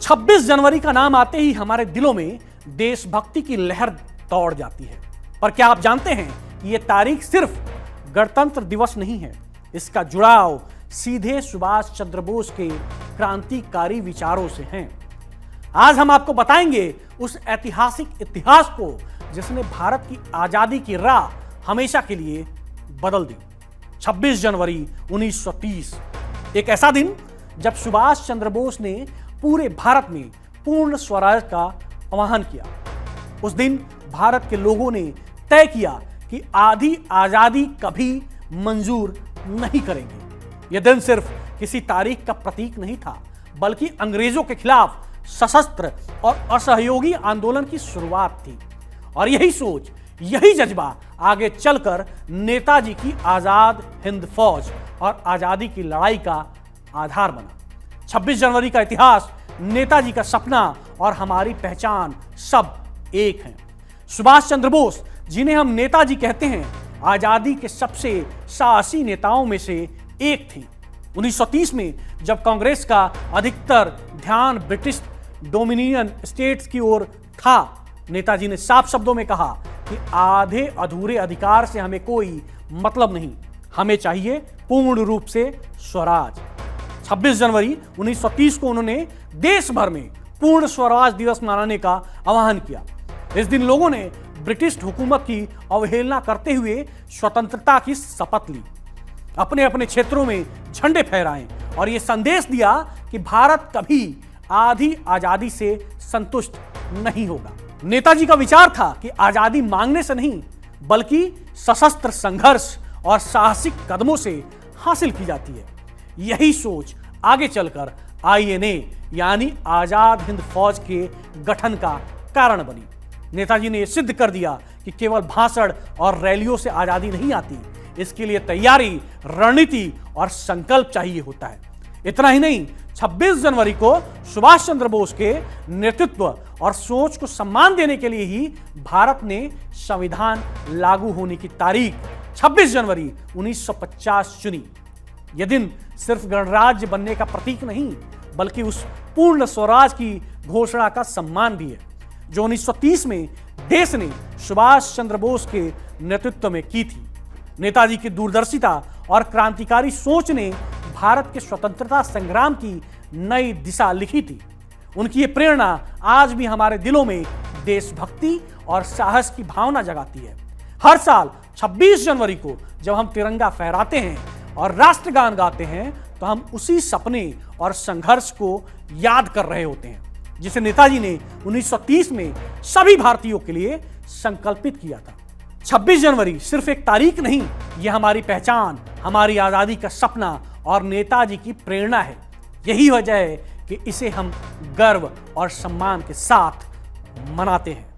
26 जनवरी का नाम आते ही हमारे दिलों में देशभक्ति की लहर दौड़ जाती है। पर क्या आप जानते हैं कि यह तारीख सिर्फ गणतंत्र दिवस नहीं है, इसका जुड़ाव सीधे सुभाष चंद्र बोस के क्रांतिकारी विचारों से है। आज हम आपको बताएंगे उस ऐतिहासिक इतिहास को जिसने भारत की आजादी की राह हमेशा के लिए बदल दी। 26 जनवरी 1930 एक ऐसा दिन जब सुभाष चंद्र बोस ने पूरे भारत में पूर्ण स्वराज का आह्वान किया। उस दिन भारत के लोगों ने तय किया कि आधी आजादी कभी मंजूर नहीं करेंगे। यह दिन सिर्फ किसी तारीख का प्रतीक नहीं था, बल्कि अंग्रेजों के खिलाफ सशस्त्र और असहयोगी आंदोलन की शुरुआत थी। और यही सोच, यही जज्बा आगे चलकर नेताजी की आजाद हिंद फौज और आजादी की लड़ाई का आधार बना। 26 जनवरी का इतिहास, नेताजी का सपना और हमारी पहचान सब एक हैं। सुभाष चंद्र बोस, जिन्हें हम नेताजी कहते हैं, आजादी के सबसे साहसी नेताओं में से एक थी। 1930 में जब कांग्रेस का अधिकतर ध्यान ब्रिटिश डोमिनियन स्टेट्स की ओर था, नेताजी ने साफ शब्दों में कहा कि आधे अधूरे अधिकार से हमें कोई मतलब नहीं, हमें चाहिए पूर्ण रूप से स्वराज। 26 जनवरी 1930 को उन्होंने देश भर में पूर्ण स्वराज दिवस मनाने का आह्वान किया। इस दिन लोगों ने ब्रिटिश हुकूमत की अवहेलना करते हुए स्वतंत्रता की शपथ ली, अपने अपने क्षेत्रों में झंडे फहराए और यह संदेश दिया कि भारत कभी आधी आजादी से संतुष्ट नहीं होगा। नेताजी का विचार था कि आजादी मांगने से नहीं, बल्कि सशस्त्र संघर्ष और साहसिक कदमों से हासिल की जाती है। यही सोच आगे चलकर आईएनए यानी आजाद हिंद फौज के गठन का कारण बनी। नेताजी ने यह सिद्ध कर दिया कि केवल भाषण और रैलियों से आजादी नहीं आती, इसके लिए तैयारी, रणनीति और संकल्प चाहिए होता है। इतना ही नहीं, 26 जनवरी को सुभाष चंद्र बोस के नेतृत्व और सोच को सम्मान देने के लिए ही भारत ने संविधान लागू होने की तारीख 26 जनवरी 1950 चुनी। यह दिन सिर्फ गणराज्य बनने का प्रतीक नहीं, बल्कि उस पूर्ण स्वराज की घोषणा का सम्मान भी है जो 1930 में देश ने सुभाष चंद्र बोस के नेतृत्व में की थी। नेताजी की दूरदर्शिता और क्रांतिकारी सोच ने भारत के स्वतंत्रता संग्राम की नई दिशा लिखी थी। उनकी ये प्रेरणा आज भी हमारे दिलों में देशभक्ति और साहस की भावना जगाती है। हर साल 26 जनवरी को जब हम तिरंगा फहराते हैं और राष्ट्रगान गाते हैं, तो हम उसी सपने और संघर्ष को याद कर रहे होते हैं जिसे नेताजी ने 1930 में सभी भारतीयों के लिए संकल्पित किया था। 26 जनवरी सिर्फ एक तारीख नहीं, यह हमारी पहचान, हमारी आजादी का सपना और नेताजी की प्रेरणा है। यही वजह है कि इसे हम गर्व और सम्मान के साथ मनाते हैं।